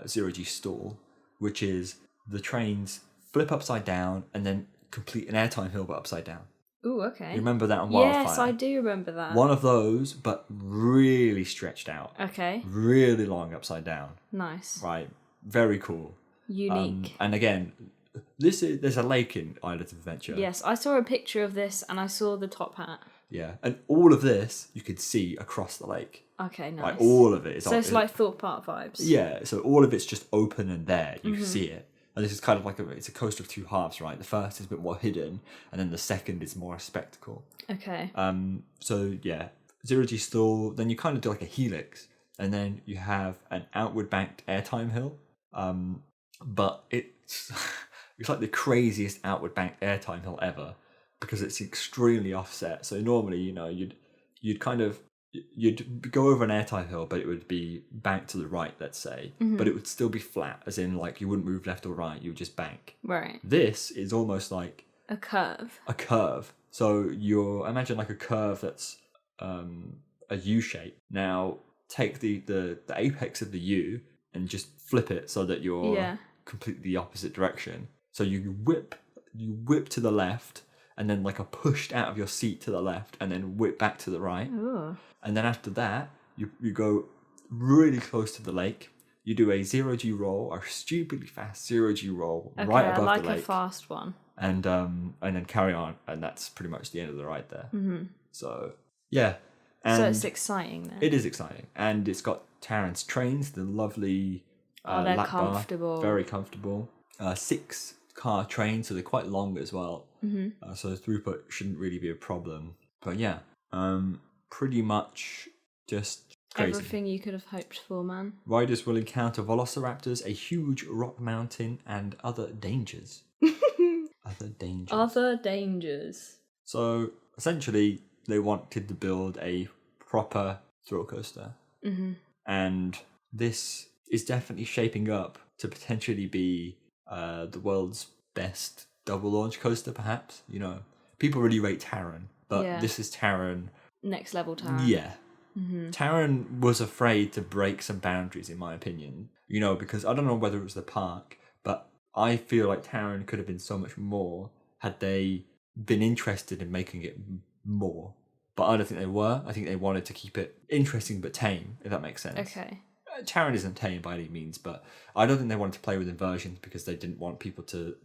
zero-G stall, which is the trains flip upside down and then complete an airtime hill but upside down. Ooh, okay. You remember that on Wildfire? Yes, I do remember that. One of those, but really stretched out. Okay. Really long upside down. Nice. Right. Very cool. Unique. And again, there's a lake in Island of Adventure. Yes, I saw a picture of this and I saw the top hat. Yeah. And all of this you could see across the lake. Okay, nice. Like all of it. So it's like Thorpe Park vibes. Yeah. So all of it's just open and there. You can see it. And this is kind of like it's a coaster of two halves, right? The first is a bit more hidden, and then the second is more a spectacle. Okay. So yeah, zero-G stall. Then you kind of do like a helix, and then you have an outward banked airtime hill. But it's it's like the craziest outward banked airtime hill ever because it's extremely offset. So normally, you'd go over an airtime hill, but it would be banked to the right, let's say, but it would still be flat, as in like you wouldn't move left or right, you would just bank. Right. This is almost like a curve. A curve. So imagine like a curve that's a U shape. Now take the apex of the U and just flip it so that you're completely the opposite direction. So you whip to the left, and then like a pushed out of your seat to the left, and then whip back to the right. Ooh. And then after that, you go really close to the lake. You do a zero-G roll, a stupidly fast zero-G roll right above the lake. I like a fast one. And then carry on, and that's pretty much the end of the ride there. Mm-hmm. So yeah, and so it's exciting then. It is exciting, and it's got Taran's trains, the lovely. They're lap comfortable. Bar, very comfortable. 6-car train, so they're quite long as well. Mm-hmm. So the throughput shouldn't really be a problem. But yeah, pretty much just crazy. Everything you could have hoped for, man. Riders will encounter velociraptors, a huge rock mountain, and other dangers. Other dangers. So essentially, they wanted to build a proper thrill coaster. Mm-hmm. And this is definitely shaping up to potentially be the world's best double launch coaster, perhaps. You know, people really rate Taran, but this is Taran. Next level Taran. Yeah. Mm-hmm. Taran was afraid to break some boundaries, in my opinion. You know, because I don't know whether it was the park, but I feel like Taran could have been so much more had they been interested in making it more. But I don't think they were. I think they wanted to keep it interesting but tame, if that makes sense. Okay. Taran isn't tame by any means, but I don't think they wanted to play with inversions because they didn't want people to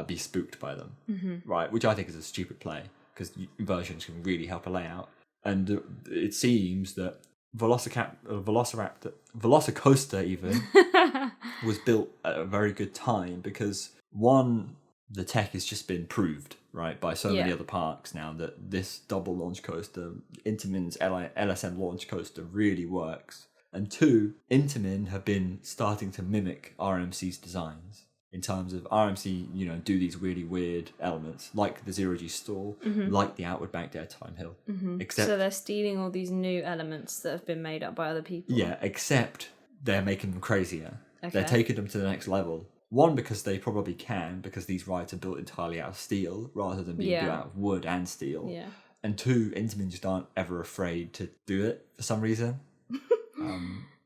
be spooked by them, right? Which I think is a stupid play because inversions can really help a layout. And it seems that Velocicoaster even was built at a very good time because one, the tech has just been proved, right, by so many other parks now that this double launch coaster, Intamin's LSM launch coaster, really works. And two, Intamin have been starting to mimic RMC's designs in terms of RMC, you know, do these really weird elements like the zero-G stall, like the outward banked airtime hill. Mm-hmm. Except, so they're stealing all these new elements that have been made up by other people. Yeah, except they're making them crazier. Okay. They're taking them to the next level. One, because they probably can, because these rides are built entirely out of steel rather than being built out of wood and steel. Yeah. And two, Intamin just aren't ever afraid to do it for some reason.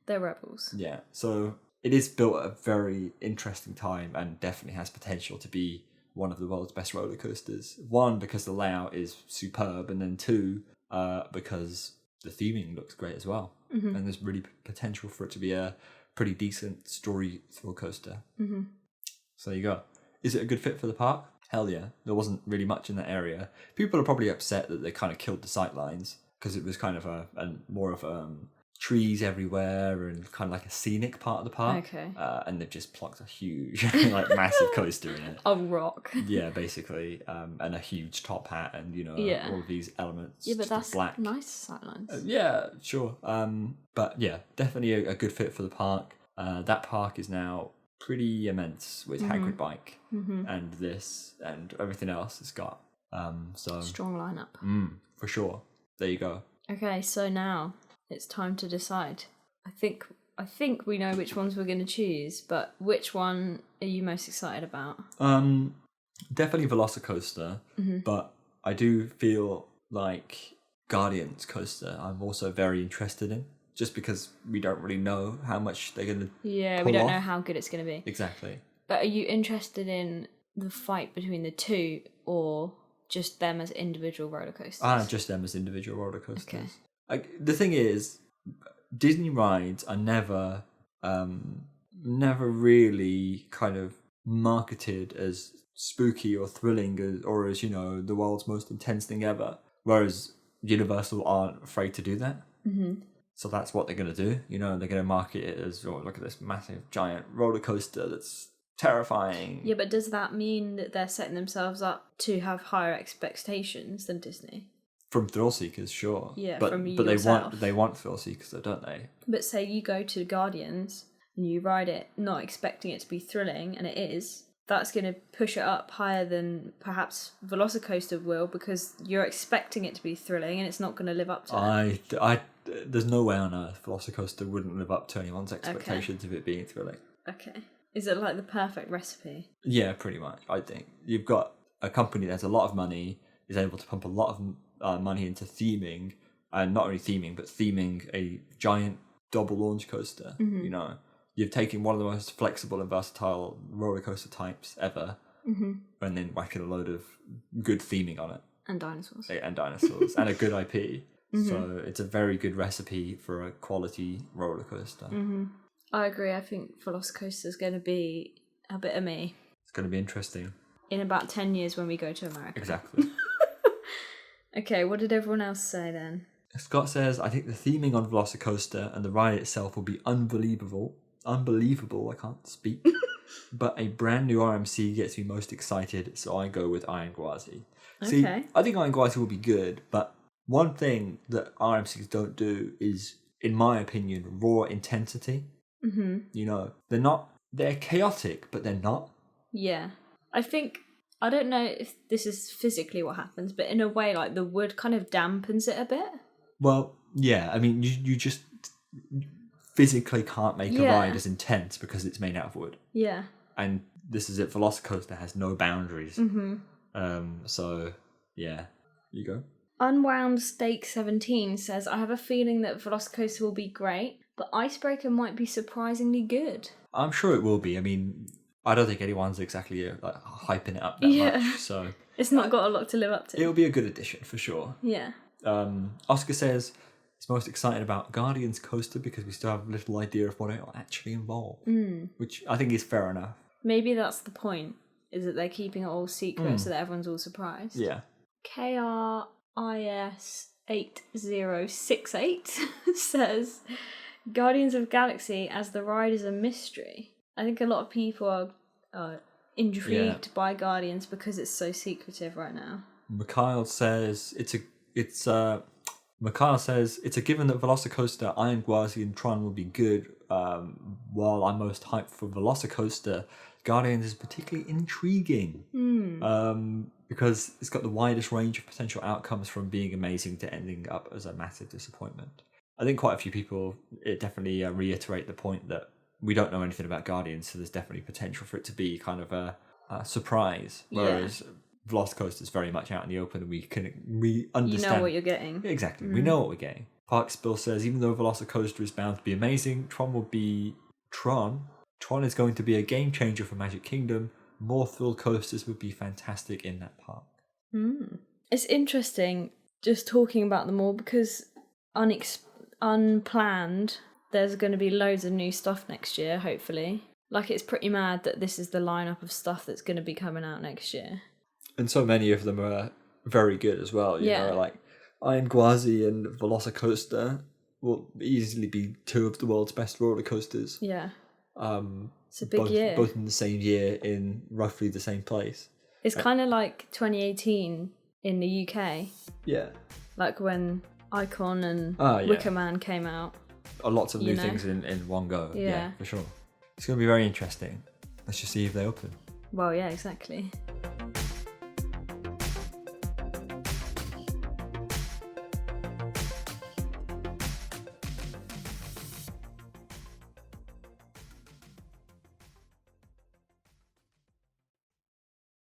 They're rebels. Yeah, so it is built at a very interesting time and definitely has potential to be one of the world's best roller coasters. One, because the layout is superb, and then two, because the theming looks great as well. Mm-hmm. And there's really potential for it to be a pretty decent story thrill coaster. Mm-hmm. So there you go. Is it a good fit for the park? Hell yeah. There wasn't really much in that area. People are probably upset that they kind of killed the sightlines because it was kind of a more of trees everywhere and kind of like a scenic part of the park. Okay. And they've just plucked a huge, like massive coaster in it. A rock. Yeah, basically. And a huge top hat and, you know, all of these elements. Yeah, but that's black. Nice sightlines. Yeah, sure. But yeah, definitely a good fit for the park. That park is now pretty immense with Hagrid Bike and this and everything else it's got. So Strong lineup. For sure. There you go. Okay, so now it's time to decide. I think we know which ones we're going to choose, but which one are you most excited about? Definitely Velocicoaster, but I do feel like Guardians Coaster I'm also very interested in, just because we don't really know how much they're going to we don't know how good it's going to be. Exactly. But are you interested in the fight between the two, or just them as individual roller coasters? Just them as individual roller coasters. Okay. The thing is, Disney rides are never really kind of marketed as spooky or thrilling or as, the world's most intense thing ever. Whereas Universal aren't afraid to do that. So that's what they're going to do. They're going to market it as, look at this massive, giant roller coaster that's terrifying. Yeah, but does that mean that they're setting themselves up to have higher expectations than Disney? From thrill seekers, sure. Yeah, but from yourself. they want thrill seekers, though, don't they? But say you go to Guardians and you ride it not expecting it to be thrilling, and it is, that's going to push it up higher than perhaps Velocicoaster will, because you're expecting it to be thrilling and it's not going to live up to it. There's no way on earth Velocicoaster wouldn't live up to anyone's expectations of it being thrilling. Okay. Is it like the perfect recipe? Yeah, pretty much, I think. You've got a company that has a lot of money, is able to pump a lot of money into theming, and not only theming, but theming a giant double launch coaster. You've taken one of the most flexible and versatile roller coaster types ever, and then whacking a load of good theming on it. And dinosaurs. And a good IP. So it's a very good recipe for a quality roller coaster. I agree. I think Velocicoaster is going to be a bit of me. It's going to be interesting. In about 10 years when we go to America. Exactly. Okay, what did everyone else say then? Scott says, I think the theming on Velocicoaster and the ride itself will be unbelievable. I can't speak. But a brand new RMC gets me most excited, so I go with Ayan Gwazi. See, I think Ayan Gwazi will be good, but one thing that RMCs don't do is, in my opinion, raw intensity. They're chaotic, but they're not. Yeah. I don't know if this is physically what happens, but in a way, like, the wood kind of dampens it a bit. Well, yeah, I mean, you just physically can't make a ride as intense because it's made out of wood. Yeah. And this is it, Velocicoaster has no boundaries. So, yeah, you go. Unwound Steak 17 says, I have a feeling that Velocicoaster will be great, but Icebreaker might be surprisingly good. I'm sure it will be. I mean, I don't think anyone's exactly hyping it up that much. So it's not got a lot to live up to. It'll be a good addition for sure. Yeah. Oscar says he's most excited about Guardians Coaster because we still have a little idea of what it will actually involve, which I think is fair enough. Maybe that's the point, is that they're keeping it all secret so that everyone's all surprised. Yeah. KRIS8068 says, Guardians of Galaxy as the ride is a mystery. I think a lot of people are intrigued by Guardians because it's so secretive right now. Mikhail says it's a given that Velocicoaster, Ayan Gwazi and Tron will be good. While I'm most hyped for Velocicoaster, Guardians is particularly intriguing. Because it's got the widest range of potential outcomes, from being amazing to ending up as a massive disappointment. I think quite a few people definitely reiterate the point that we don't know anything about Guardians, so there's definitely potential for it to be kind of a surprise. Whereas Velocicoaster is very much out in the open, and we understand. You know what you're getting. Exactly, we know what we're getting. Parkspill says, even though Velocicoaster is bound to be amazing, Tron is going to be a game changer for Magic Kingdom. More thrill coasters would be fantastic in that park. It's interesting just talking about them all, because unplanned, there's going to be loads of new stuff next year, hopefully. Like, it's pretty mad that this is the lineup of stuff that's going to be coming out next year. And so many of them are very good as well. You know, like Ayan Gwazi and Velocicoaster will easily be two of the world's best roller coasters. Yeah. It's a big year. Both in the same year in roughly the same place. It's kind of like 2018 in the UK. Yeah. Like when Icon and Wicker Man came out. Lots of new things in one go. Yeah, for sure. It's going to be very interesting. Let's just see if they open. Well, yeah, exactly.